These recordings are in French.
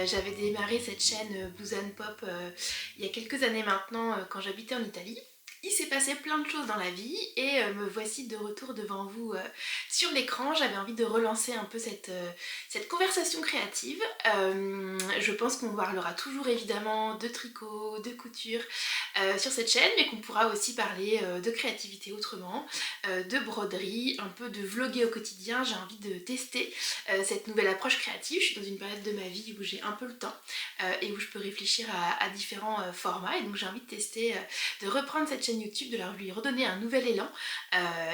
J'avais démarré cette chaîne Blues and Pop il y a quelques années maintenant quand j'habitais en Italie. Il s'est passé plein de choses dans la vie et me voici de retour devant vous sur l'écran. J'avais envie de relancer un peu cette conversation créative. Je pense qu'on parlera toujours évidemment de tricot, de couture sur cette chaîne, mais qu'on pourra aussi parler de créativité autrement, de broderie, un peu de vlogger au quotidien. J'ai envie de tester cette nouvelle approche créative. Je suis dans une période de ma vie où j'ai un peu le temps et où je peux réfléchir à différents formats, et donc j'ai envie de tester, de reprendre cette chaîne YouTube, de lui redonner un nouvel élan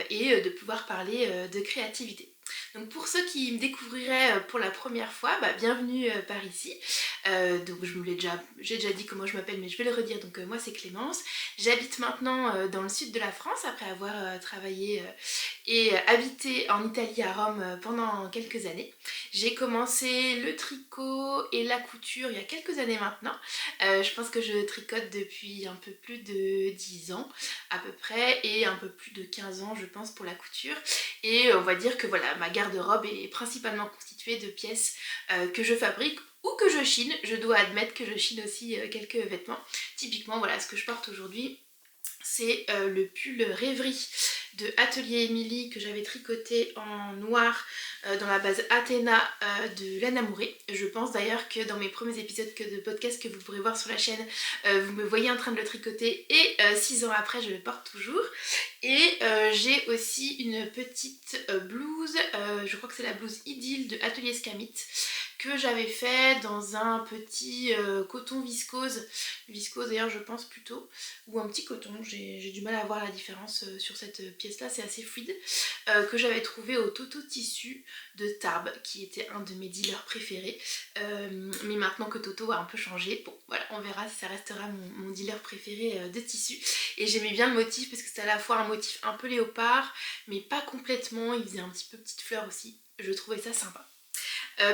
et de pouvoir parler de créativité. Donc pour ceux qui me découvriraient pour la première fois, bienvenue par ici. Donc j'ai déjà dit comment je m'appelle, mais je vais le redire. Donc moi c'est Clémence. J'habite maintenant dans le sud de la France après avoir travaillé et habité en Italie à Rome pendant quelques années. J'ai commencé le tricot et la couture il y a quelques années maintenant. Je pense que je tricote depuis un peu plus de 10 ans à peu près, et un peu plus de 15 ans je pense pour la couture. Et on va dire que voilà, ma garde-robe est principalement constituée de pièces que je fabrique ou que je chine. Je dois admettre que je chine aussi quelques vêtements. Typiquement voilà, ce que je porte aujourd'hui, c'est le pull Rêverie de Atelier Émilie que j'avais tricoté en noir dans la base Athéna de Lana Mouré. Je pense d'ailleurs que dans mes premiers épisodes de podcast que vous pourrez voir sur la chaîne, vous me voyez en train de le tricoter, et 6 ans après je le porte toujours. Et j'ai aussi une petite blouse, je crois que c'est la blouse Idylle de Atelier Scamit, que j'avais fait dans un petit coton viscose d'ailleurs je pense plutôt, ou un petit coton, j'ai du mal à voir la différence sur cette pièce là, c'est assez fluide, que j'avais trouvé au Toto Tissu de Tarbes, qui était un de mes dealers préférés, mais maintenant que Toto a un peu changé, bon voilà, on verra si ça restera mon dealer préféré de tissu. Et j'aimais bien le motif parce que c'était à la fois un motif un peu léopard, mais pas complètement, il faisait un petit peu petite fleur aussi, je trouvais ça sympa.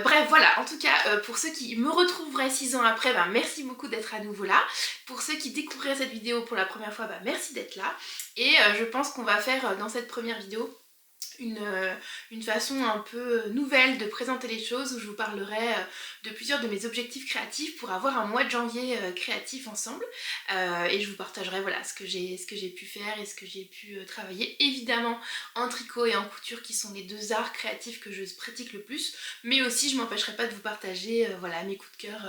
Bref voilà, en tout cas pour ceux qui me retrouveraient 6 ans après, merci beaucoup d'être à nouveau là. Pour ceux qui découvriraient cette vidéo pour la première fois, merci d'être là. Et je pense qu'on va faire dans cette première vidéo une façon un peu nouvelle de présenter les choses, où je vous parlerai de plusieurs de mes objectifs créatifs pour avoir un mois de janvier créatif ensemble, et je vous partagerai voilà ce que j'ai pu faire et ce que j'ai pu travailler, évidemment en tricot et en couture qui sont les deux arts créatifs que je pratique le plus, mais aussi je m'empêcherai pas de vous partager voilà mes coups de cœur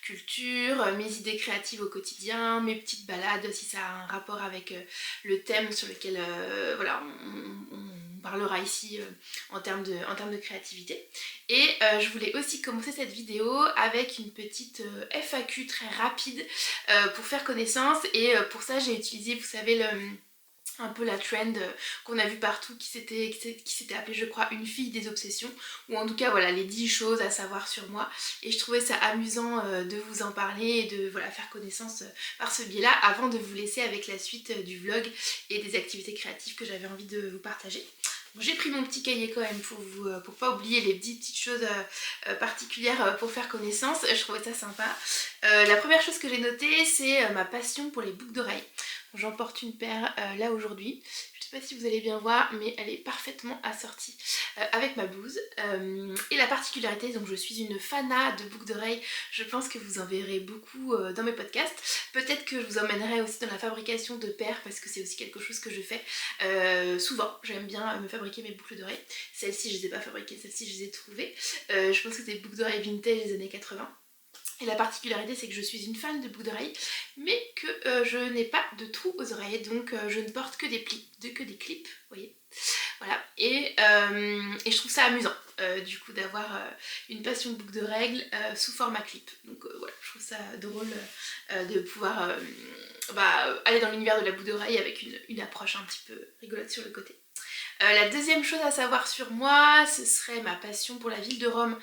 culture, mes idées créatives au quotidien, mes petites balades si ça a un rapport avec le thème sur lequel voilà on parlera ici en termes de créativité. Et je voulais aussi commencer cette vidéo avec une petite FAQ très rapide pour faire connaissance, et pour ça j'ai utilisé, vous savez, un peu la trend qu'on a vu partout qui s'était appelée je crois une fille des obsessions, ou en tout cas voilà les 10 choses à savoir sur moi, et je trouvais ça amusant de vous en parler et de voilà faire connaissance par ce biais là, avant de vous laisser avec la suite du vlog et des activités créatives que j'avais envie de vous partager. Bon, j'ai pris mon petit cahier quand même pour pas oublier les petites choses particulières pour faire connaissance, je trouvais ça sympa. La première chose que j'ai notée, c'est ma passion pour les boucles d'oreilles. J'en porte une paire là aujourd'hui. Je sais pas si vous allez bien voir, mais elle est parfaitement assortie avec ma blouse. Et la particularité, donc je suis une fana de boucles d'oreilles, je pense que vous en verrez beaucoup dans mes podcasts. Peut-être que je vous emmènerai aussi dans la fabrication de paires, parce que c'est aussi quelque chose que je fais souvent. J'aime bien me fabriquer mes boucles d'oreilles. Celles-ci je les ai pas fabriquées, celles-ci je les ai trouvées. Je pense que c'est des boucles d'oreilles vintage des années 80. Et la particularité, c'est que je suis une fan de boucles d'oreilles, mais que je n'ai pas de trous aux oreilles, donc je ne porte que des plis, que des clips, vous voyez. Voilà, et je trouve ça amusant du coup d'avoir une passion de boucles d'oreilles sous format clip. Donc voilà, je trouve ça drôle de pouvoir aller dans l'univers de la boucle d'oreille avec une approche un petit peu rigolote sur le côté. La deuxième chose à savoir sur moi, ce serait ma passion pour la ville de Rome,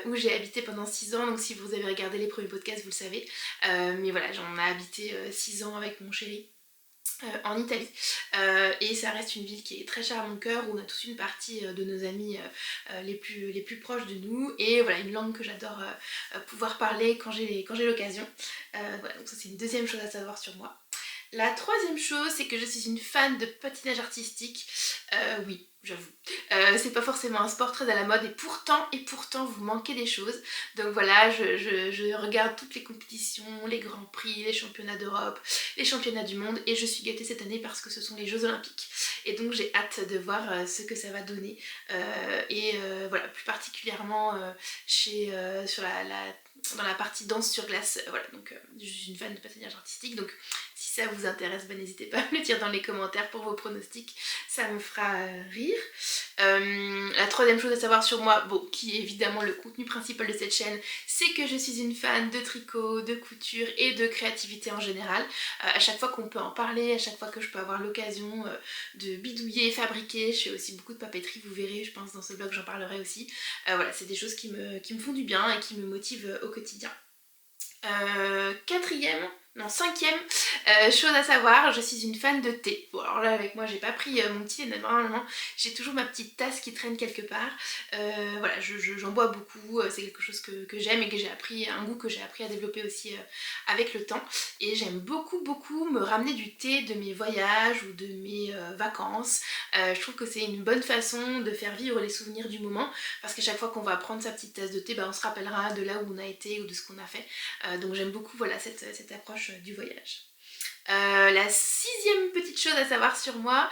où j'ai habité pendant 6 ans. Donc si vous avez regardé les premiers podcasts, vous le savez. Mais voilà, j'en ai habité 6 ans avec mon chéri en Italie, et ça reste une ville qui est très chère à mon cœur, où on a tous une partie de nos amis les plus proches de nous, et voilà, une langue que j'adore pouvoir parler quand j'ai l'occasion. Voilà, donc ça c'est une deuxième chose à savoir sur moi. La troisième chose, c'est que je suis une fan de patinage artistique. Oui, j'avoue. C'est pas forcément un sport très à la mode et pourtant vous manquez des choses. Donc voilà, je regarde toutes les compétitions, les grands prix, les championnats d'Europe, les championnats du monde et je suis gâtée cette année parce que ce sont les Jeux Olympiques. Et donc j'ai hâte de voir ce que ça va donner. Voilà, plus particulièrement dans la partie danse sur glace. Voilà, donc je suis une fan de patinage artistique, donc si ça vous intéresse, n'hésitez pas à me le dire dans les commentaires pour vos pronostics, ça me fera rire. La troisième chose à savoir sur moi, bon, qui est évidemment le contenu principal de cette chaîne, c'est que je suis une fan de tricot, de couture et de créativité en général. À chaque fois qu'on peut en parler, à chaque fois que je peux avoir l'occasion de bidouiller, fabriquer, je fais aussi beaucoup de papeterie, vous verrez, je pense dans ce blog j'en parlerai aussi. Voilà, c'est des choses qui me font du bien et qui me motivent au quotidien. Cinquième chose à savoir, je suis une fan de thé. Bon alors là avec moi j'ai pas pris mon petit thé, normalement j'ai toujours ma petite tasse qui traîne quelque part. Voilà, j'en bois beaucoup, c'est quelque chose que j'aime et que j'ai appris, un goût que j'ai appris à développer aussi avec le temps. Et j'aime beaucoup me ramener du thé de mes voyages ou de mes vacances. Je trouve que c'est une bonne façon de faire vivre les souvenirs du moment parce qu'à chaque fois qu'on va prendre sa petite tasse de thé, on se rappellera de là où on a été ou de ce qu'on a fait. Donc j'aime beaucoup voilà, cette approche du voyage. La sixième petite chose à savoir sur moi,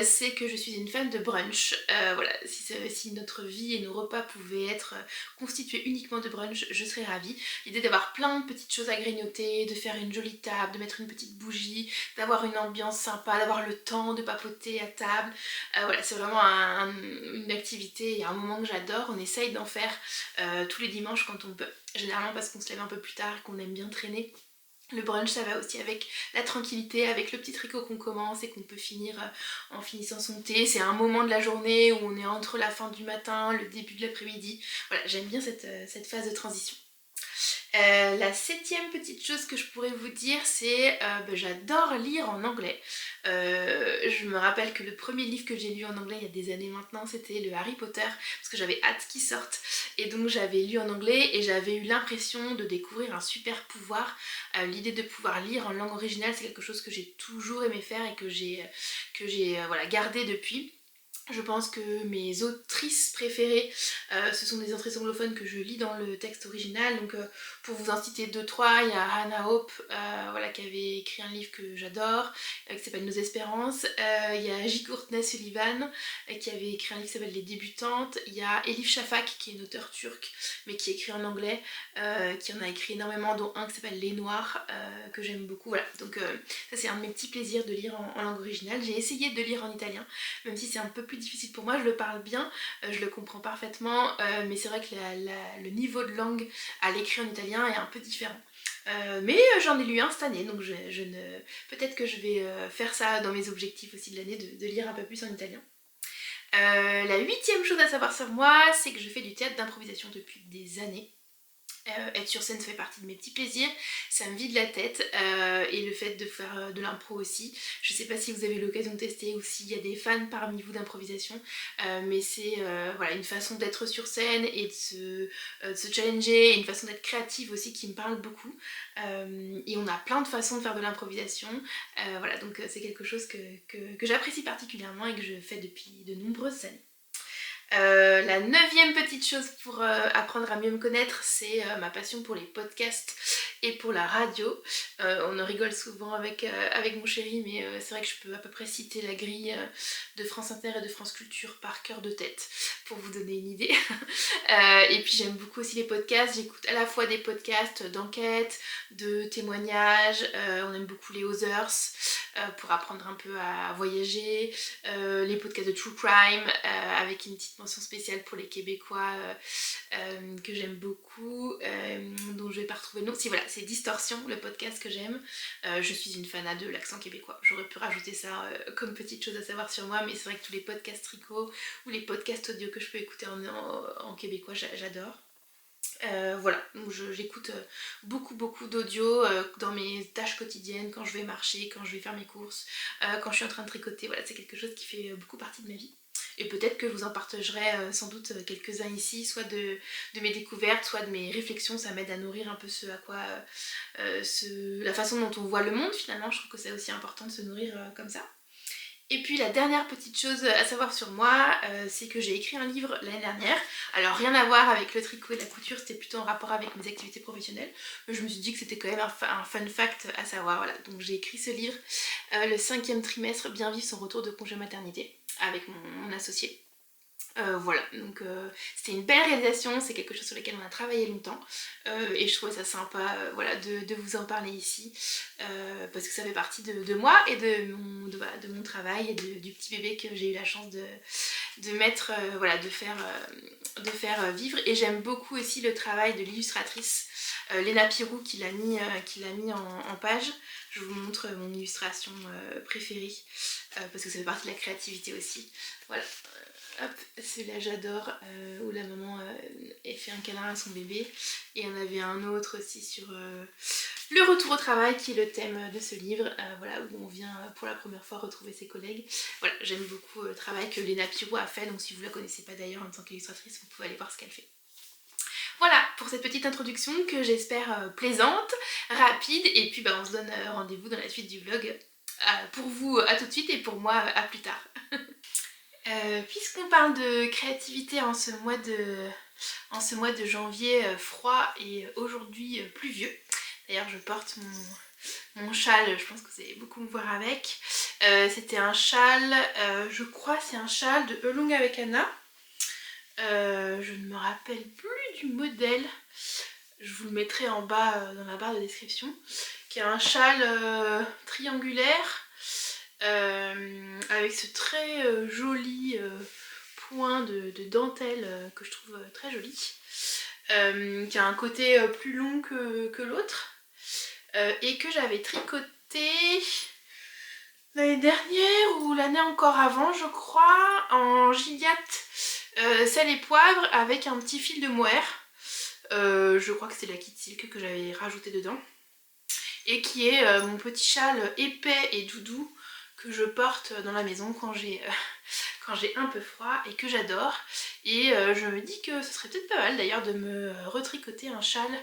c'est que je suis une fan de brunch. Voilà, si notre vie et nos repas pouvaient être constitués uniquement de brunch, je serais ravie. L'idée d'avoir plein de petites choses à grignoter, de faire une jolie table, de mettre une petite bougie, d'avoir une ambiance sympa, d'avoir le temps de papoter à table. Voilà, c'est vraiment une activité et un moment que j'adore. On essaye d'en faire tous les dimanches quand on peut. Généralement parce qu'on se lève un peu plus tard et qu'on aime bien traîner. Le brunch ça va aussi avec la tranquillité, avec le petit tricot qu'on commence et qu'on peut finir en finissant son thé. C'est un moment de la journée où on est entre la fin du matin, le début de l'après-midi. Voilà, j'aime bien cette phase de transition. La septième petite chose que je pourrais vous dire, c'est j'adore lire en anglais. Je me rappelle que le premier livre que j'ai lu en anglais il y a des années maintenant, c'était le Harry Potter, parce que j'avais hâte qu'il sorte. Et donc j'avais lu en anglais et j'avais eu l'impression de découvrir un super pouvoir. L'idée de pouvoir lire en langue originale, c'est quelque chose que j'ai toujours aimé faire et que j'ai voilà, gardé depuis. Je pense que mes autrices préférées, ce sont des autrices anglophones que je lis dans le texte original. Donc pour vous en citer deux, trois, il y a Hannah Hope voilà, qui avait écrit un livre que j'adore, qui s'appelle Nos Espérances. Il y a J. Courtney Sullivan qui avait écrit un livre qui s'appelle Les Débutantes. Il y a Elif Shafak qui est une auteure turque mais qui écrit en anglais, qui en a écrit énormément, dont un qui s'appelle Les Noirs, que j'aime beaucoup. Voilà, donc ça c'est un de mes petits plaisirs de lire en langue originale. J'ai essayé de lire en italien, même si c'est un peu plus difficile pour moi, je le parle bien, je le comprends parfaitement, mais c'est vrai que le niveau de langue à l'écrit en italien est un peu différent. Mais j'en ai lu un cette année, donc peut-être que je vais faire ça dans mes objectifs aussi de l'année, de lire un peu plus en italien. La huitième chose à savoir sur moi, c'est que je fais du théâtre d'improvisation depuis des années. Être sur scène ça fait partie de mes petits plaisirs, ça me vide la tête et le fait de faire de l'impro aussi. Je sais pas si vous avez l'occasion de tester ou s'il y a des fans parmi vous d'improvisation, mais c'est voilà, une façon d'être sur scène et de se challenger, et une façon d'être créative aussi qui me parle beaucoup. Et on a plein de façons de faire de l'improvisation. Voilà, donc c'est quelque chose que j'apprécie particulièrement et que je fais depuis de nombreuses années. La neuvième petite chose pour apprendre à mieux me connaître, c'est ma passion pour les podcasts et pour la radio. On en rigole souvent avec mon chéri, mais c'est vrai que je peux à peu près citer la grille de France Inter et de France Culture par cœur de tête, pour vous donner une idée. Et puis j'aime beaucoup aussi les podcasts, j'écoute à la fois des podcasts d'enquête, de témoignages, on aime beaucoup les Others pour apprendre un peu à voyager, les podcasts de True Crime avec une petite mention spéciale pour les Québécois que j'aime beaucoup, dont je vais pas retrouver le nom. Si voilà, c'est Distorsion, le podcast que j'aime. Je suis une fan de l'accent québécois. J'aurais pu rajouter ça comme petite chose à savoir sur moi, mais c'est vrai que tous les podcasts tricot ou les podcasts audio que je peux écouter en québécois, j'adore. Voilà, donc j'écoute beaucoup d'audio dans mes tâches quotidiennes, quand je vais marcher, quand je vais faire mes courses, quand je suis en train de tricoter. Voilà, c'est quelque chose qui fait beaucoup partie de ma vie. Et peut-être que je vous en partagerai sans doute quelques-uns ici, soit de mes découvertes, soit de mes réflexions. Ça m'aide à nourrir un peu ce à quoi la façon dont on voit le monde finalement. Je trouve que c'est aussi important de se nourrir comme ça. Et puis la dernière petite chose à savoir sur moi, c'est que j'ai écrit un livre l'année dernière. Alors rien à voir avec le tricot et la couture, c'était plutôt en rapport avec mes activités professionnelles. Mais je me suis dit que c'était quand même un fun fact à savoir, voilà. Donc j'ai écrit ce livre, le 5e trimestre, bien vivre son retour de congé maternité, avec mon associé. Voilà, donc c'était une belle réalisation, c'est quelque chose sur lequel on a travaillé longtemps et je trouvais ça sympa voilà, de vous en parler ici parce que ça fait partie de moi et voilà, de mon travail et du petit bébé que j'ai eu la chance de mettre, voilà, de faire vivre. Et j'aime beaucoup aussi le travail de l'illustratrice Léna Pirou qui l'a mis en page. Je vous montre mon illustration préférée parce que ça fait partie de la créativité aussi. Voilà. Hop, celui-là j'adore, où la maman fait un câlin à son bébé. Et on avait un autre aussi sur le retour au travail qui est le thème de ce livre, voilà, où on vient pour la première fois retrouver ses collègues. Voilà, j'aime beaucoup le travail que Léna Pirou a fait, donc si vous ne la connaissez pas d'ailleurs en tant qu'illustratrice, vous pouvez aller voir ce qu'elle fait. Voilà pour cette petite introduction que j'espère plaisante, rapide, et puis on se donne rendez-vous dans la suite du vlog. Pour vous à tout de suite et pour moi à plus tard. Puisqu'on parle de créativité en ce mois de janvier froid et aujourd'hui pluvieux, d'ailleurs je porte mon châle, je pense que vous allez beaucoup me voir avec. C'était un châle, je crois c'est un châle de Elong avec Anna. Je ne me rappelle plus du modèle, je vous le mettrai en bas dans la barre de description, qui est un châle triangulaire avec ce très joli point de dentelle que je trouve très joli, qui a un côté plus long que l'autre et que j'avais tricoté l'année dernière ou l'année encore avant je crois en Gilliatt sel et poivre avec un petit fil de mohair. Je crois que c'est la kit silk que j'avais rajouté dedans et qui est mon petit châle épais et doudou que je porte dans la maison quand j'ai un peu froid et que j'adore. Et je me dis que ce serait peut-être pas mal d'ailleurs de me retricoter un châle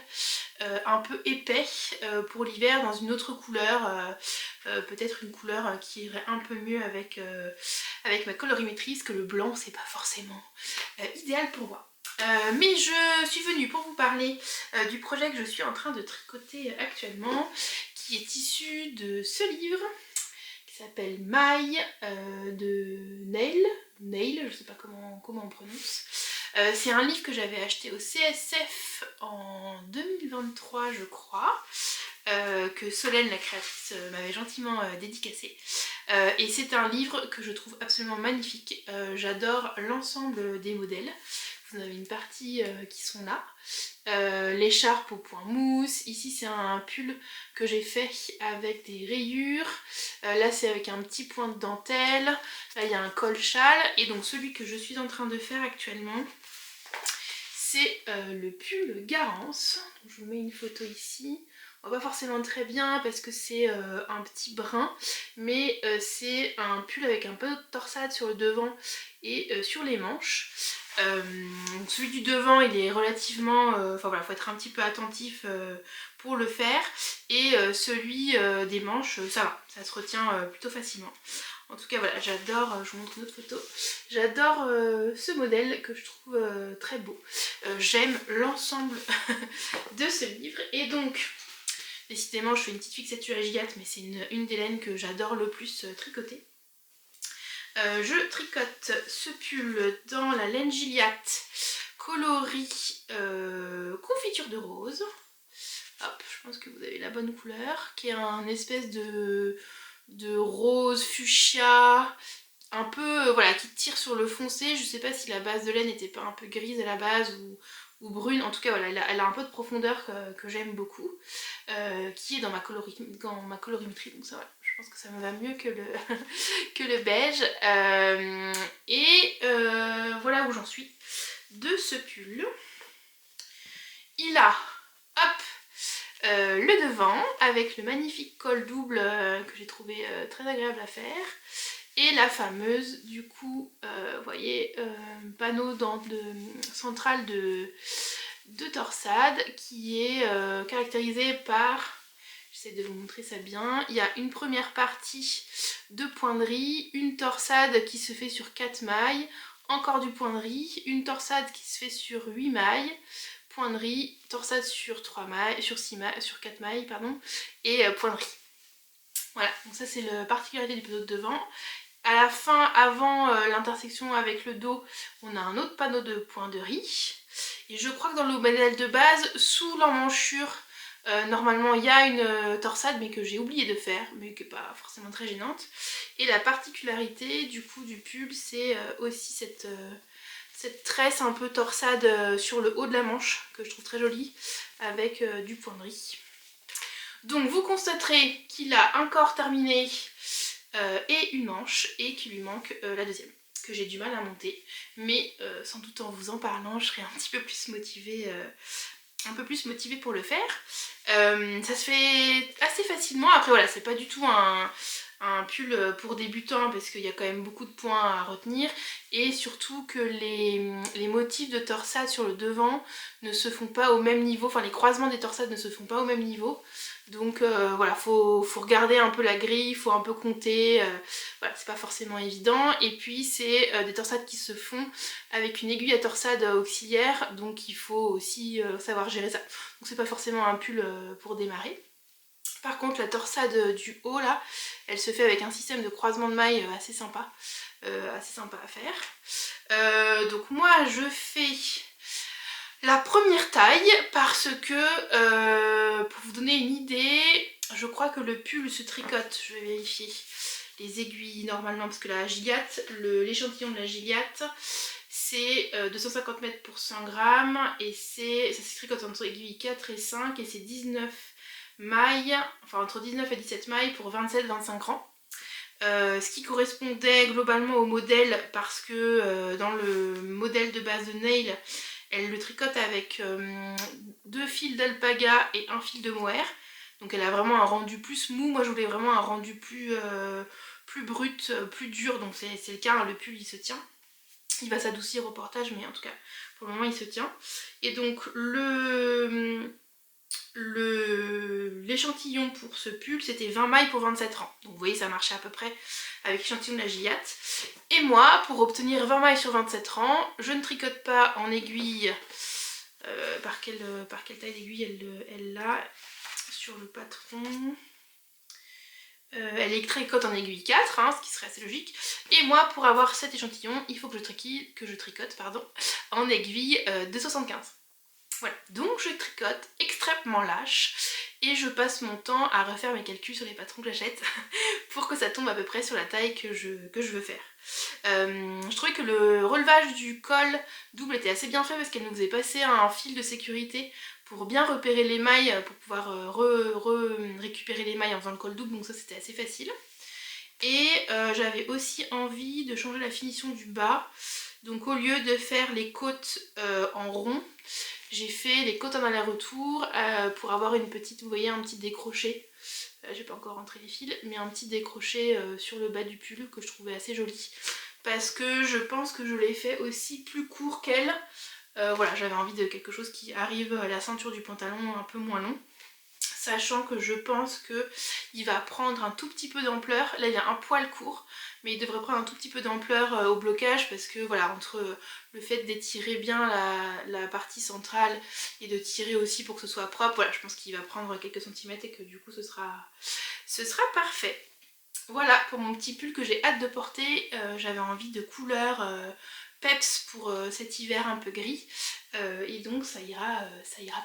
un peu épais pour l'hiver dans une autre couleur, peut-être une couleur qui irait un peu mieux avec ma colorimétrie, parce que le blanc c'est pas forcément idéal pour moi. Mais je suis venue pour vous parler du projet que je suis en train de tricoter actuellement, qui est issu de ce livre qui s'appelle Maille de Nail, je sais pas comment on prononce. C'est un livre que j'avais acheté au CSF en 2023 je crois, que Solène la créatrice m'avait gentiment dédicacé. Et c'est un livre que je trouve absolument magnifique. J'adore l'ensemble des modèles. Vous avez une partie qui sont là. L'écharpe au point mousse. Ici c'est un pull que j'ai fait avec des rayures. Là c'est avec un petit point de dentelle. Là il y a un col châle. Et donc celui que je suis en train de faire actuellement, c'est le pull Garance. Donc, je vous mets une photo ici. On voit pas forcément très bien parce que c'est un petit brun, mais c'est un pull avec un peu de torsade sur le devant et sur les manches. Donc celui du devant il est relativement, enfin voilà, faut être un petit peu attentif pour le faire, et celui des manches ça va, ça se retient plutôt facilement. En tout cas voilà, j'adore, je vous montre une autre photo, j'adore ce modèle que je trouve très beau. J'aime l'ensemble de ce livre et donc décidément je fais une petite fixature à Gilliatt, mais c'est une des laines que j'adore le plus tricoter. Je tricote ce pull dans la laine Gilliatt coloris confiture de rose. Hop, je pense que vous avez la bonne couleur, qui est un espèce de rose fuchsia, un peu voilà, qui tire sur le foncé. Je sais pas si la base de laine n'était pas un peu grise à la base ou brune, en tout cas voilà, elle a un peu de profondeur que j'aime beaucoup, qui est dans ma colorimétrie, donc ça voilà, je pense que ça me va mieux que le beige. Et voilà où j'en suis de ce pull. Il a hop le devant avec le magnifique col double que j'ai trouvé très agréable à faire, et la fameuse du coup vous voyez panneau central de torsade qui est caractérisé par, je j'essaie de vous montrer ça bien. Il y a une première partie de poinderie, une torsade qui se fait sur 4 mailles, encore du point de riz, une torsade qui se fait sur 8 mailles, point de riz, torsade sur 3 mailles, sur 4 mailles, pardon, et point de riz. Voilà, donc ça c'est la particularité du panneau de devant. À la fin, avant l'intersection avec le dos, on a un autre panneau de point de riz. Et je crois que dans le modèle de base, sous l'emmanchure, normalement il y a une torsade, mais que j'ai oublié de faire, mais qui n'est pas forcément très gênante. Et la particularité du coup du pull, c'est aussi cette tresse un peu torsade sur le haut de la manche, que je trouve très jolie, avec du point de riz. Donc vous constaterez qu'il a un corps terminé et une manche, et qu'il lui manque la deuxième, que j'ai du mal à monter, mais sans doute en vous en parlant je serai un petit peu plus motivée, pour le faire. Ça se fait assez facilement. Après voilà, c'est pas du tout un pull pour débutants parce qu'il y a quand même beaucoup de points à retenir, et surtout que les motifs de torsade sur le devant ne se font pas au même niveau, enfin les croisements des torsades ne se font pas au même niveau. Donc voilà, faut regarder un peu la grille, faut un peu compter, voilà, c'est pas forcément évident. Et puis c'est des torsades qui se font avec une aiguille à torsade auxiliaire, donc il faut aussi savoir gérer ça. Donc c'est pas forcément un pull pour démarrer. Par contre la torsade du haut là, elle se fait avec un système de croisement de mailles assez sympa à faire. Donc moi je fais la première taille parce que, pour vous donner une idée, je crois que le pull se tricote, je vais vérifier les aiguilles normalement, parce que la Gilliatt, l'échantillon de la Gilliatt, c'est 250 mètres pour 100 grammes, et ça se tricote entre aiguilles 4 et 5, et c'est 19 mailles, enfin entre 19 et 17 mailles pour 27-25 rangs. Ce qui correspondait globalement au modèle, parce que dans le modèle de base de Nail, elle le tricote avec 2 fils d'alpaga et un fil de mohair. Donc elle a vraiment un rendu plus mou. Moi je voulais vraiment un rendu plus brut, plus dur. Donc c'est le cas, hein, le pull il se tient. Il va s'adoucir au portage, mais en tout cas pour le moment il se tient. Et donc l'échantillon pour ce pull c'était 20 mailles pour 27 rangs. Donc vous voyez, ça marchait à peu près avec l'échantillon de la Gilliatt. Et moi, pour obtenir 20 mailles sur 27 rangs, je ne tricote pas en aiguille. Par quelle taille d'aiguille elle l'a sur le patron. Elle est tricote en aiguille 4, hein, ce qui serait assez logique. Et moi, pour avoir cet échantillon, il faut que je tricote en aiguille 2,75. Voilà, donc je tricote extrêmement lâche et je passe mon temps à refaire mes calculs sur les patrons que j'achète pour que ça tombe à peu près sur la taille que je veux faire. Je trouvais que le relevage du col double était assez bien fait parce qu'elle nous faisait passer un fil de sécurité pour bien repérer les mailles, pour pouvoir récupérer les mailles en faisant le col double, donc ça c'était assez facile. Et j'avais aussi envie de changer la finition du bas, donc au lieu de faire les côtes en rond, j'ai fait les côtes en aller-retour pour avoir une petite, vous voyez, un petit décroché. J'ai pas encore rentré les fils, mais un petit décroché sur le bas du pull que je trouvais assez joli. Parce que je pense que je l'ai fait aussi plus court qu'elle. Voilà, j'avais envie de quelque chose qui arrive à la ceinture du pantalon un peu moins long. Sachant que je pense qu'il va prendre un tout petit peu d'ampleur. Là il a un poil court, mais il devrait prendre un tout petit peu d'ampleur au blocage, parce que voilà, entre le fait d'étirer bien la partie centrale et de tirer aussi pour que ce soit propre, voilà, je pense qu'il va prendre quelques centimètres et que du coup ce sera parfait. Voilà pour mon petit pull que j'ai hâte de porter. J'avais envie de couleur peps pour cet hiver un peu gris, et donc ça ira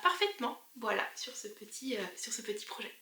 parfaitement, voilà, sur ce petit projet.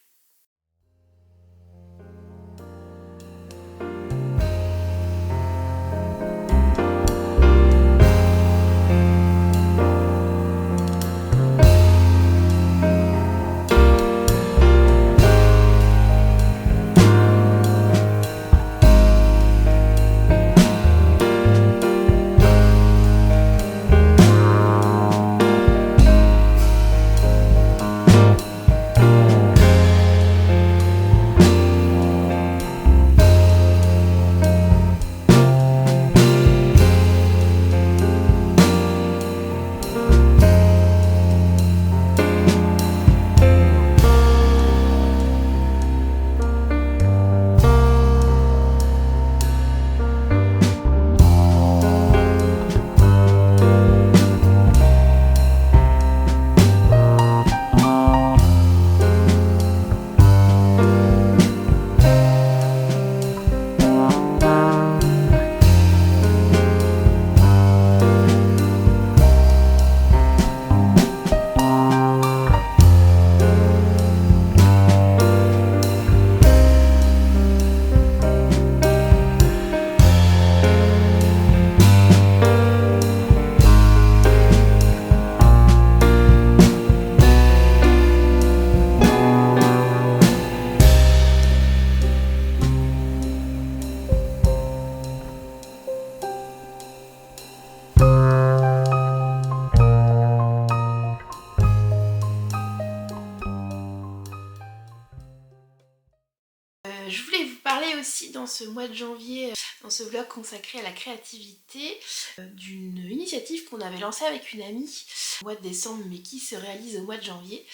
ce mois de janvier, dans ce vlog consacré à la créativité, d'une initiative qu'on avait lancée avec une amie au mois de décembre mais qui se réalise au mois de janvier.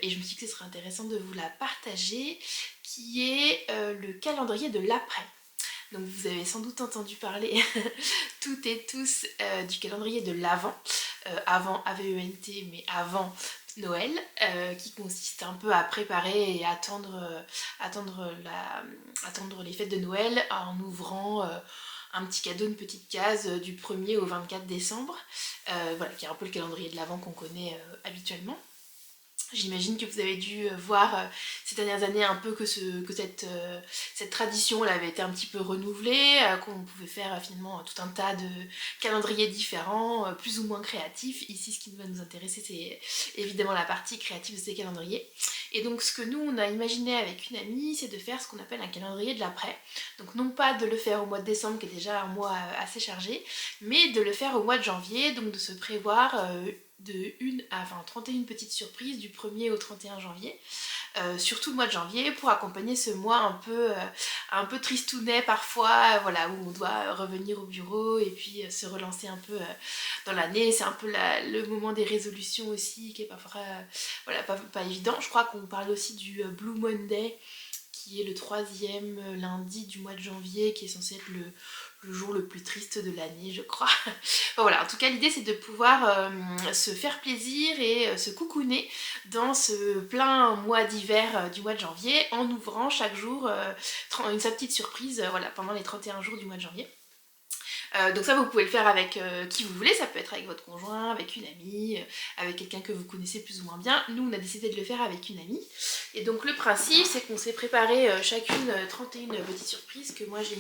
Et je me suis dit que ce serait intéressant de vous la partager, qui est le calendrier de l'après. Donc vous avez sans doute entendu parler toutes et tous du calendrier de l'Avent, avant AVENT mais avant Noël, qui consiste un peu à préparer et attendre les fêtes de Noël en ouvrant un petit cadeau, une petite case du 1er au 24 décembre, voilà, qui est un peu le calendrier de l'Avent qu'on connaît habituellement. J'imagine que vous avez dû voir ces dernières années un peu que cette tradition elle avait été un petit peu renouvelée, qu'on pouvait faire finalement tout un tas de calendriers différents, plus ou moins créatifs. Ici ce qui va nous intéresser c'est évidemment la partie créative de ces calendriers. Et donc ce que nous on a imaginé avec une amie, c'est de faire ce qu'on appelle un calendrier de l'après. Donc non pas de le faire au mois de décembre qui est déjà un mois assez chargé, mais de le faire au mois de janvier, donc de se prévoir de 31 petites surprises du 1er au 31 janvier, surtout le mois de janvier, pour accompagner ce mois un peu tristounet parfois, voilà, où on doit revenir au bureau et puis se relancer un peu dans l'année. C'est un peu le moment des résolutions aussi, qui est pas évident. Je crois qu'on parle aussi du Blue Monday, qui est le 3e lundi du mois de janvier, qui est censé être le jour le plus triste de l'année, je crois. Bon, voilà, en tout cas l'idée c'est de pouvoir se faire plaisir et se coucouner dans ce plein mois d'hiver du mois de janvier, en ouvrant chaque jour sa petite surprise voilà, pendant les 31 jours du mois de janvier. Donc ça vous pouvez le faire avec qui vous voulez, ça peut être avec votre conjoint, avec une amie, avec quelqu'un que vous connaissez plus ou moins bien. Nous on a décidé de le faire avec une amie. Et donc le principe c'est qu'on s'est préparé chacune 31 petites surprises que moi j'ai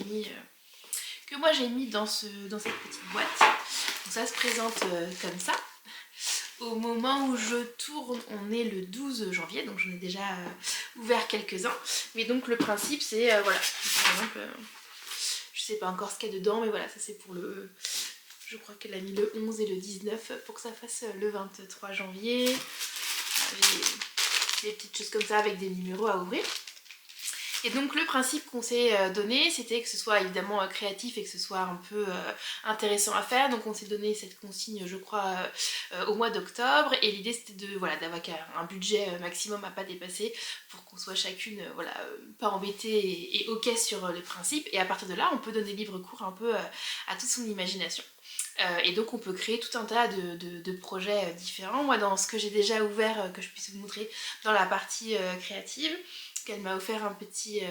mis dans cette petite boîte. Donc ça se présente comme ça. Au moment où je tourne, on est le 12 janvier, donc j'en ai déjà ouvert quelques-uns. Mais donc le principe c'est, voilà, par exemple, je sais pas encore ce qu'il y a dedans, mais voilà, ça c'est pour le... Je crois qu'elle a mis le 11 et le 19 pour que ça fasse le 23 janvier. J'ai des petites choses comme ça avec des numéros à ouvrir. Et donc le principe qu'on s'est donné, c'était que ce soit évidemment créatif et que ce soit un peu intéressant à faire. Donc on s'est donné cette consigne, je crois, au mois d'octobre. Et l'idée c'était d'avoir un budget maximum à pas dépasser pour qu'on soit chacune pas embêtée et ok sur les principes. Et à partir de là, on peut donner libre cours un peu à toute son imagination. Et donc on peut créer tout un tas de projets différents. Moi dans ce que j'ai déjà ouvert, que je puisse vous montrer dans la partie créative, qu'elle m'a offert un petit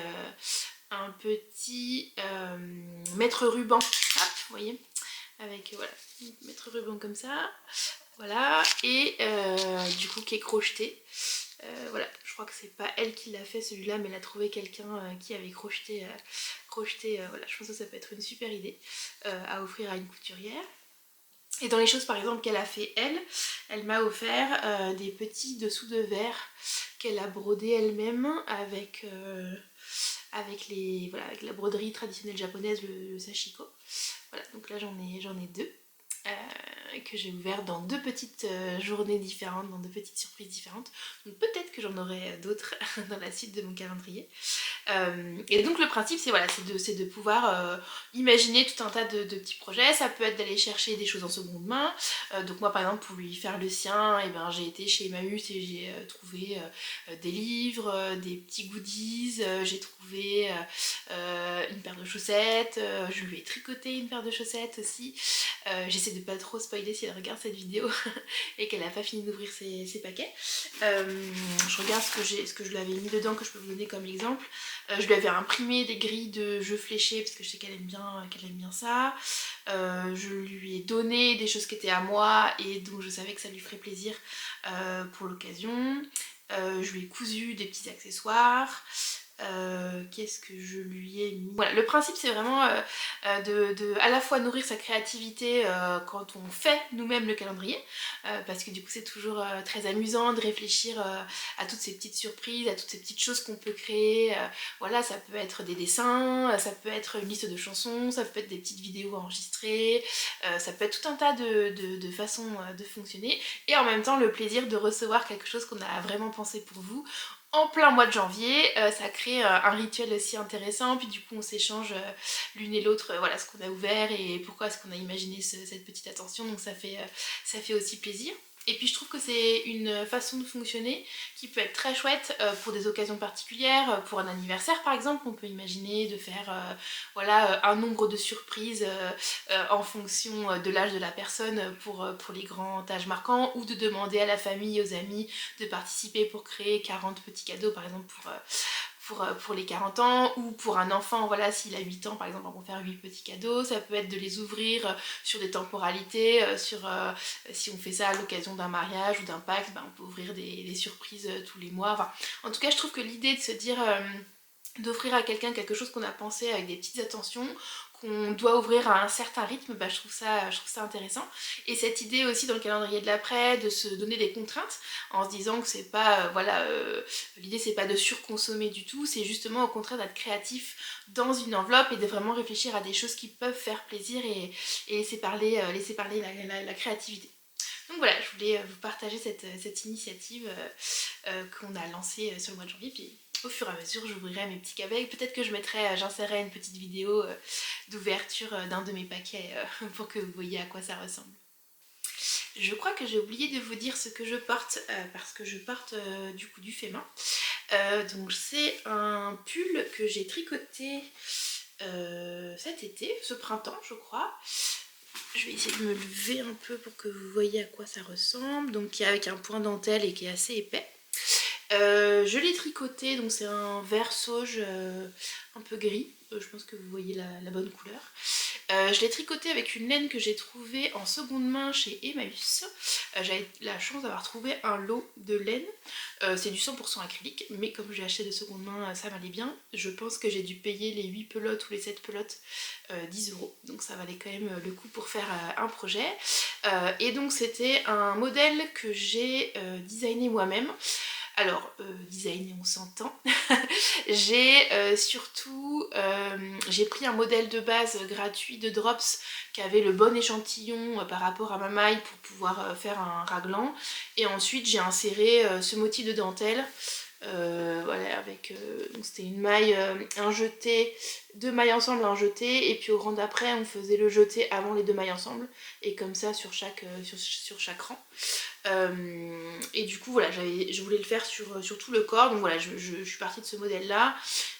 mètre ruban, hop, vous voyez, avec voilà, mètre ruban comme ça, voilà, et du coup qui est crocheté. Voilà, je crois que c'est pas elle qui l'a fait celui-là, mais elle a trouvé quelqu'un qui avait crocheté, voilà, je pense que ça peut être une super idée à offrir à une couturière. Et dans les choses par exemple qu'elle a fait elle m'a offert des petits dessous de verre qu'elle a brodé elle-même avec la broderie traditionnelle japonaise, le sashiko. Voilà, donc là j'en ai deux. Que j'ai ouvert dans deux petites journées différentes, dans deux petites surprises différentes. Donc peut-être que j'en aurai d'autres dans la suite de mon calendrier. Et donc le principe c'est de pouvoir imaginer tout un tas de petits projets. Ça peut être d'aller chercher des choses en seconde main. Donc moi par exemple pour lui faire le sien, j'ai été chez Emmaüs et j'ai trouvé des livres, des petits goodies, j'ai trouvé une paire de chaussettes, je lui ai tricoté une paire de chaussettes aussi. J'essaie de pas trop spoiler si elle regarde cette vidéo et qu'elle a pas fini d'ouvrir ses paquets. Je regarde ce que je lui avais mis dedans, que je peux vous donner comme exemple. Je lui avais imprimé des grilles de jeux fléchés parce que je sais qu'elle aime bien ça. Je lui ai donné des choses qui étaient à moi et donc je savais que ça lui ferait plaisir pour l'occasion. Je lui ai cousu des petits accessoires. Qu'est-ce que je lui ai mis? Voilà, le principe c'est vraiment de à la fois nourrir sa créativité quand on fait nous-mêmes le calendrier, parce que du coup c'est toujours très amusant de réfléchir à toutes ces petites surprises, à toutes ces petites choses qu'on peut créer. Voilà, ça peut être des dessins, ça peut être une liste de chansons, ça peut être des petites vidéos enregistrées, ça peut être tout un tas de façons de fonctionner, et en même temps le plaisir de recevoir quelque chose qu'on a vraiment pensé pour vous, en plein mois de janvier, ça crée un rituel aussi intéressant, puis du coup on s'échange l'une et l'autre voilà ce qu'on a ouvert et pourquoi est-ce qu'on a imaginé cette petite attention, donc ça fait aussi plaisir. Et puis je trouve que c'est une façon de fonctionner qui peut être très chouette pour des occasions particulières, pour un anniversaire par exemple, on peut imaginer de faire voilà, un nombre de surprises en fonction de l'âge de la personne pour les grands âges marquants, ou de demander à la famille, aux amis de participer pour créer 40 petits cadeaux par exemple pour les 40 ans, ou pour un enfant, voilà, s'il a 8 ans par exemple, on peut faire 8 petits cadeaux. Ça peut être de les ouvrir sur des temporalités, si on fait ça à l'occasion d'un mariage ou d'un pacte, ben, on peut ouvrir des surprises tous les mois. Enfin, en tout cas, je trouve que l'idée de se dire d'offrir à quelqu'un quelque chose qu'on a pensé avec des petites attentions, qu'on doit ouvrir à un certain rythme, bah, je trouve ça intéressant. Et cette idée aussi dans le calendrier de l'après, de se donner des contraintes, en se disant que c'est pas, voilà, l'idée c'est pas de surconsommer du tout, c'est justement au contraire d'être créatif dans une enveloppe et de vraiment réfléchir à des choses qui peuvent faire plaisir et laisser parler, la créativité. Donc voilà, je voulais vous partager cette initiative qu'on a lancée sur le mois de janvier, puis au fur et à mesure j'ouvrirai mes petits cabecs. Peut-être que j'insérerai une petite vidéo d'ouverture d'un de mes paquets pour que vous voyez à quoi ça ressemble. Je crois que j'ai oublié de vous dire ce que je porte parce que je porte du coup du fait main. Donc c'est un pull que j'ai tricoté cet été, ce printemps je crois. Je vais essayer de me lever un peu pour que vous voyez à quoi ça ressemble. Donc qui est avec un point dentelle et qui est assez épais. Je l'ai tricoté, donc c'est un vert sauge un peu gris. Je pense que vous voyez la bonne couleur. Je l'ai tricoté avec une laine que j'ai trouvée en seconde main chez Emmaüs. J'avais la chance d'avoir trouvé un lot de laine. C'est du 100% acrylique, mais comme j'ai acheté de seconde main, ça m'allait bien. Je pense que j'ai dû payer les 8 pelotes ou les 7 pelotes 10 €. Donc ça valait quand même le coup pour faire un projet. Et donc c'était un modèle que j'ai designé moi-même. Alors, designer, on s'entend. J'ai pris un modèle de base gratuit de Drops qui avait le bon échantillon par rapport à ma maille pour pouvoir faire un raglan. Et ensuite, j'ai inséré ce motif de dentelle. Voilà, donc c'était une maille, un jeté, deux mailles ensemble, un jeté, et puis au rang d'après on faisait le jeté avant les deux mailles ensemble, et comme ça sur chaque rang. Et du coup voilà, je voulais le faire sur tout le corps, donc voilà, je suis partie de ce modèle là.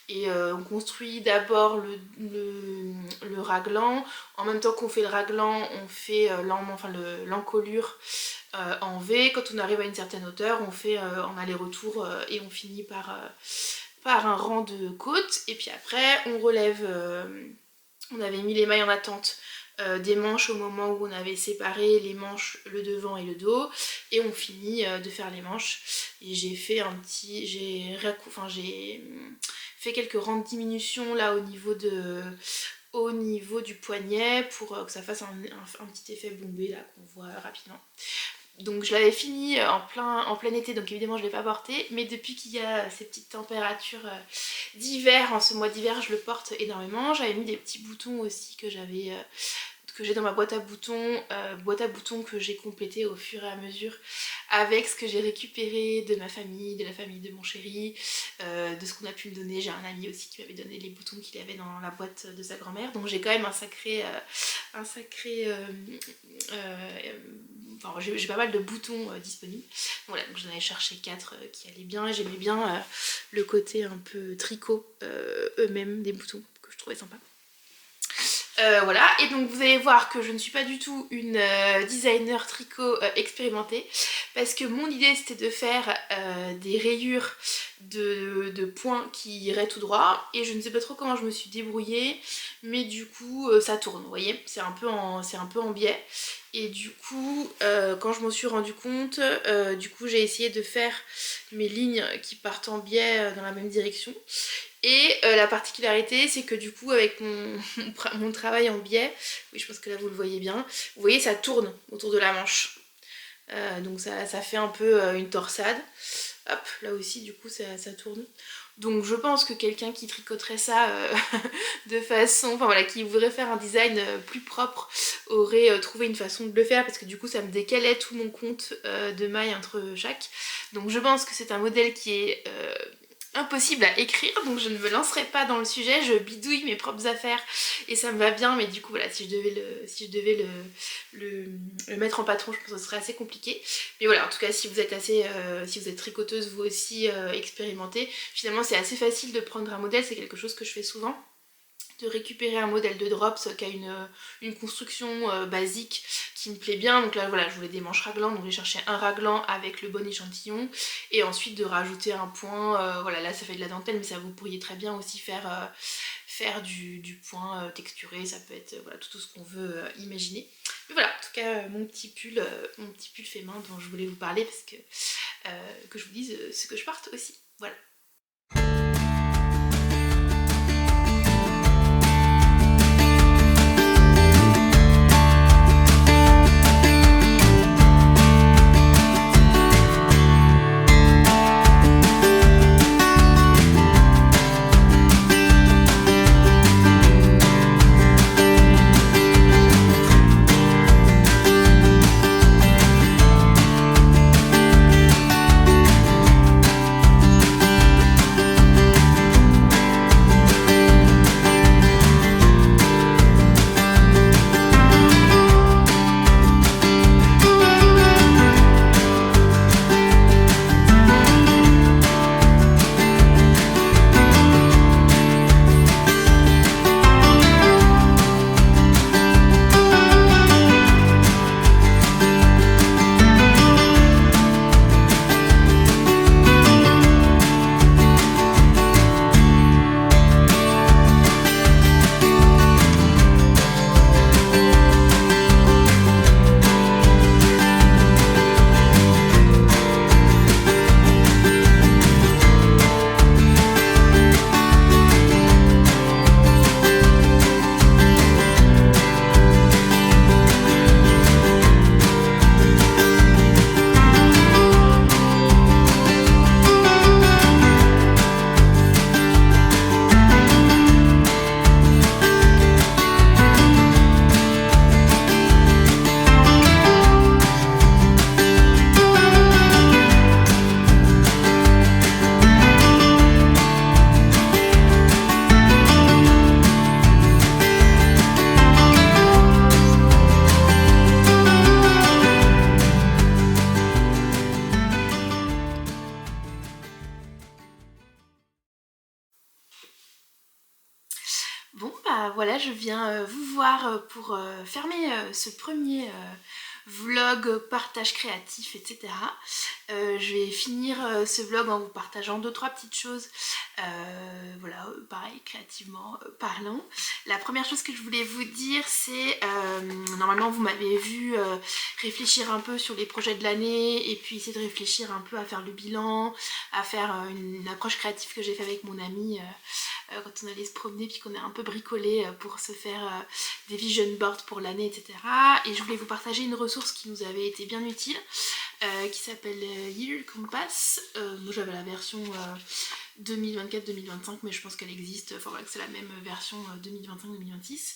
Et on construit d'abord le raglan. En même temps qu'on fait le raglan, on fait l'encolure en V. Quand on arrive à une certaine hauteur, on fait en aller-retour et on finit par un rang de côtes. Et puis après, on relève. On avait mis les mailles en attente des manches au moment où on avait séparé les manches, le devant et le dos, et on finit de faire les manches. Et j'ai fait j'ai fait quelques rangs de diminution là au niveau du poignet pour que ça fasse un petit effet bombé là qu'on voit rapidement. Donc je l'avais fini en plein été, donc évidemment je ne l'ai pas porté, mais depuis qu'il y a ces petites températures d'hiver, en ce mois d'hiver je le porte énormément. J'avais mis des petits boutons aussi que j'ai dans ma boîte à boutons que j'ai complété au fur et à mesure avec ce que j'ai récupéré de ma famille, de la famille de mon chéri, de ce qu'on a pu me donner. J'ai un ami aussi qui m'avait donné les boutons qu'il avait dans la boîte de sa grand-mère, donc j'ai quand même j'ai pas mal de boutons disponibles. Voilà, donc j'en avais cherché 4 qui allaient bien, et j'aimais bien le côté un peu tricot eux-mêmes des boutons que je trouvais sympa. Voilà, et donc vous allez voir que je ne suis pas du tout une designer tricot expérimentée, parce que mon idée c'était de faire des rayures de points qui iraient tout droit, et je ne sais pas trop comment je me suis débrouillée, mais du coup ça tourne, vous voyez, c'est un peu en biais. Et du coup, quand je m'en suis rendu compte, du coup j'ai essayé de faire mes lignes qui partent en biais dans la même direction. Et la particularité, c'est que du coup, avec mon travail en biais, oui, je pense que là vous le voyez bien, vous voyez, ça tourne autour de la manche. Donc ça fait un peu une torsade. Hop, là aussi, du coup, ça tourne. Donc je pense que quelqu'un qui tricoterait ça de façon, enfin voilà, qui voudrait faire un design plus propre aurait trouvé une façon de le faire, parce que du coup ça me décalait tout mon compte de mailles entre chaque. Donc je pense que c'est un modèle qui est impossible à écrire, donc je ne me lancerai pas dans le sujet, je bidouille mes propres affaires et ça me va bien, mais du coup voilà, si je devais le mettre en patron, je pense que ce serait assez compliqué. Mais voilà, en tout cas si vous êtes si vous êtes tricoteuse vous aussi expérimentée, finalement c'est assez facile de prendre un modèle, c'est quelque chose que je fais souvent, de récupérer un modèle de Drops qui a une construction basique qui me plaît bien. Donc là voilà, je voulais des manches raglan, donc j'ai cherché un raglan avec le bon échantillon et ensuite de rajouter un point, voilà, là ça fait de la dentelle, mais ça vous pourriez très bien aussi faire du point texturé, ça peut être voilà, tout ce qu'on veut imaginer. Mais voilà, en tout cas mon petit pull fait main dont je voulais vous parler parce que je vous dise ce que je porte aussi. Voilà. Bon bah voilà, je viens vous voir pour fermer ce premier vlog, partage créatif, etc. Je vais finir ce vlog en vous partageant 2-3 petites choses, voilà, pareil, créativement parlant. La première chose que je voulais vous dire, c'est, normalement vous m'avez vu réfléchir un peu sur les projets de l'année et puis essayer de réfléchir un peu à faire le bilan, à faire une approche créative que j'ai fait avec mon ami quand on allait se promener puis qu'on a un peu bricolé pour se faire des vision boards pour l'année, etc. Et je voulais vous partager une ressource qui nous avait été bien utile, qui s'appelle Year Compass. Moi j'avais la version 2024-2025, mais je pense qu'elle existe, enfin voilà, que c'est la même version 2025-2026.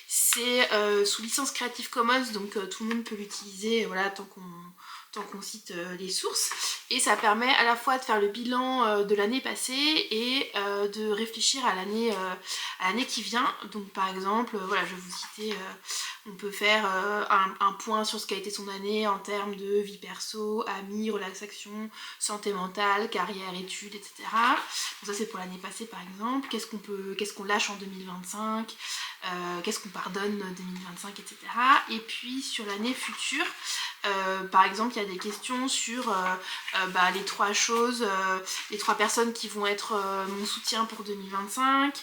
C'est sous licence Creative Commons, donc tout le monde peut l'utiliser, voilà, tant qu'on cite les sources, et ça permet à la fois de faire le bilan de l'année passée et de réfléchir à l'année qui vient. Donc par exemple, voilà, je vais vous citer, on peut faire un point sur ce qu'a été son année en termes de vie perso, amis, relaxation, santé mentale, carrière, études, etc. Donc ça c'est pour l'année passée par exemple. Qu'est-ce qu'on lâche en 2025, qu'est-ce qu'on pardonne 2025, etc. Et puis sur l'année future, par exemple il y a des questions sur les 3 choses, les 3 personnes qui vont être mon soutien pour 2025,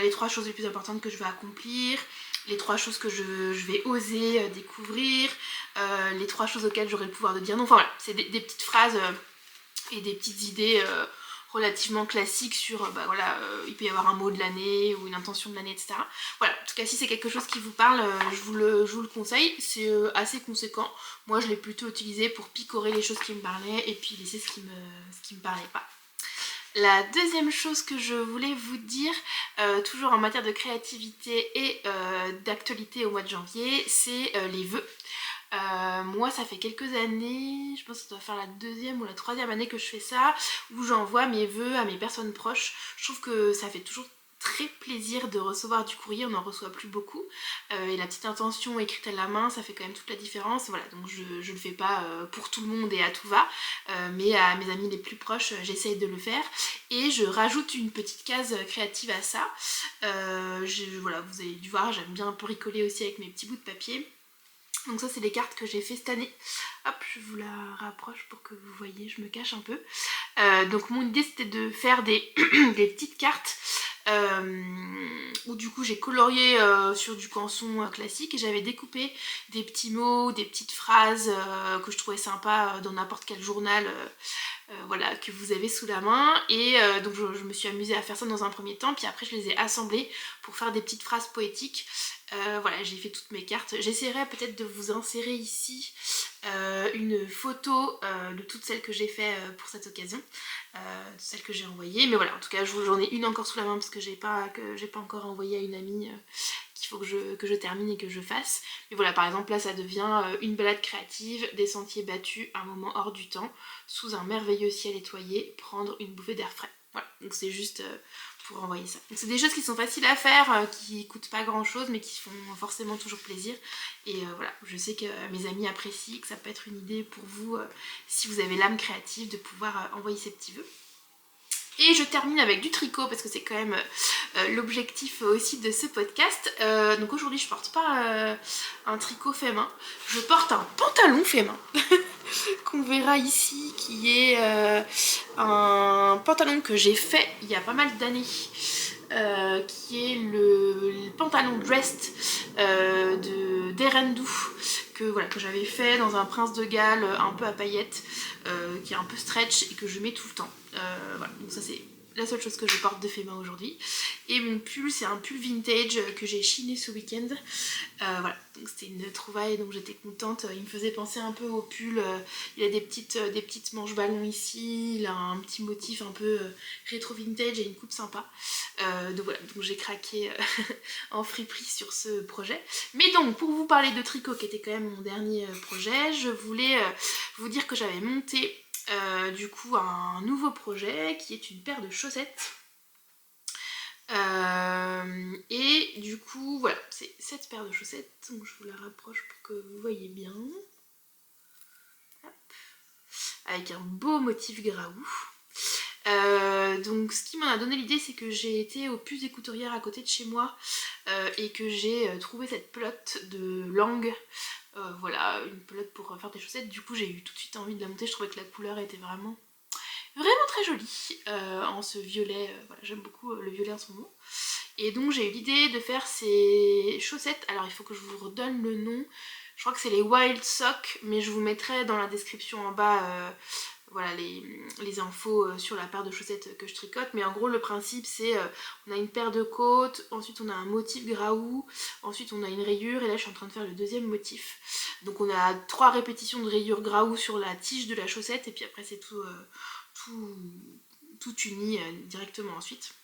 les 3 choses les plus importantes que je vais accomplir, les 3 choses que je vais oser découvrir, les 3 choses auxquelles j'aurai le pouvoir de dire non. Enfin voilà, c'est des petites phrases et des petites idées relativement classiques sur il peut y avoir un mot de l'année ou une intention de l'année, etc. Voilà, en tout cas si c'est quelque chose qui vous parle, je vous le conseille. C'est assez conséquent. Moi je l'ai plutôt utilisé pour picorer les choses qui me parlaient et puis laisser ce qui me parlait pas. La deuxième chose que je voulais vous dire, toujours en matière de créativité et d'actualité au mois de janvier, c'est les vœux. Moi ça fait quelques années, je pense que ça doit faire la 2e ou la 3e année que je fais ça, où j'envoie mes vœux à mes personnes proches. Je trouve que ça fait toujours très plaisir de recevoir du courrier, on n'en reçoit plus beaucoup, et la petite intention écrite à la main, ça fait quand même toute la différence. Voilà, donc je le fais pas pour tout le monde et à tout va, mais à mes amis les plus proches, j'essaye de le faire, et je rajoute une petite case créative à ça. Voilà, vous avez dû voir, j'aime bien un peu bricoler aussi avec mes petits bouts de papier. Donc ça c'est les cartes que j'ai fait cette année. Hop, je vous la rapproche pour que vous voyez, je me cache un peu. Donc mon idée c'était de faire des petites cartes où du coup j'ai colorié sur du canson classique, et j'avais découpé des petits mots, des petites phrases que je trouvais sympa dans n'importe quel journal voilà, que vous avez sous la main, et donc je me suis amusée à faire ça dans un premier temps, puis après je les ai assemblées pour faire des petites phrases poétiques. Voilà, j'ai fait toutes mes cartes. J'essaierai peut-être de vous insérer ici une photo de toutes celles que j'ai fait pour cette occasion, de celles que j'ai envoyées, mais voilà, en tout cas j'en ai une encore sous la main parce que j'ai pas encore envoyé à une amie qu'il faut que je termine et que je fasse. Mais voilà, par exemple là ça devient une balade créative, des sentiers battus, un moment hors du temps, sous un merveilleux ciel étoilé, prendre une bouffée d'air frais. Voilà, donc c'est juste pour envoyer ça. Donc c'est des choses qui sont faciles à faire, qui coûtent pas grand chose, mais qui font forcément toujours plaisir. Et voilà, je sais que mes amis apprécient, que ça peut être une idée pour vous, si vous avez l'âme créative, de pouvoir envoyer ces petits vœux. Et je termine avec du tricot parce que c'est quand même l'objectif aussi de ce podcast. Donc aujourd'hui je porte pas un tricot fait main, je porte un pantalon fait main qu'on verra ici, qui est un pantalon que j'ai fait il y a pas mal d'années, qui est le pantalon dressed d'Erendou, que j'avais fait dans un Prince de Galles un peu à paillettes, qui est un peu stretch et que je mets tout le temps. Voilà, donc ça c'est la seule chose que je porte de fait main aujourd'hui. Et mon pull, c'est un pull vintage que j'ai chiné ce week-end. Voilà, donc c'était une trouvaille, donc j'étais contente. Il me faisait penser un peu au pull. Il a des petites manches ballons ici. Il a un petit motif un peu rétro vintage et une coupe sympa. Donc voilà, donc j'ai craqué en friperie sur ce projet. Mais donc, pour vous parler de tricot, qui était quand même mon dernier projet, je voulais vous dire que j'avais monté du coup un nouveau projet qui est une paire de chaussettes. Et du coup voilà, c'est cette paire de chaussettes, donc je vous la rapproche pour que vous voyez bien. Hop. Avec un beau motif graou. Donc ce qui m'en a donné l'idée, c'est que j'ai été aux puces des couturières à côté de chez moi et que j'ai trouvé cette pelote de langue. Voilà, une pelote pour faire des chaussettes. Du coup j'ai eu tout de suite envie de la monter. Je trouvais que la couleur était vraiment très jolie en ce violet. Voilà, j'aime beaucoup le violet en ce moment. Et donc j'ai eu l'idée de faire ces chaussettes. Alors il faut que je vous redonne le nom. Je crois que c'est les Wild Sock, mais je vous mettrai dans la description en bas voilà, les infos sur la paire de chaussettes que je tricote. Mais en gros le principe c'est on a une paire de côtes, ensuite on a un motif graou, ensuite on a une rayure, et là je suis en train de faire le deuxième motif. Donc on a 3 répétitions de rayures graou sur la tige de la chaussette, et puis après c'est tout uni directement ensuite.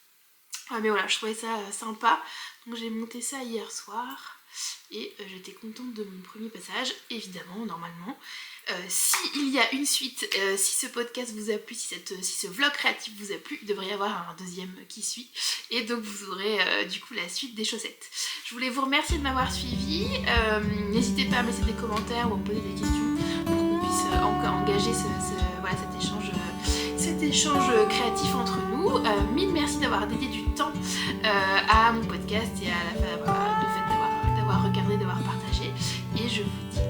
Mais voilà, je trouvais ça sympa, donc j'ai monté ça hier soir et j'étais contente de mon premier passage, évidemment, normalement. S'il y a une suite, si ce podcast vous a plu, si ce vlog créatif vous a plu, il devrait y avoir un deuxième qui suit, et donc vous aurez du coup la suite des chaussettes. Je voulais vous remercier de m'avoir suivi. N'hésitez pas à me laisser des commentaires ou à me poser des questions pour qu'on puisse engager cet échange créatif entre nous. Mille merci d'avoir dédié du temps à mon podcast et à le fait d'avoir regardé, d'avoir partagé, et je vous dis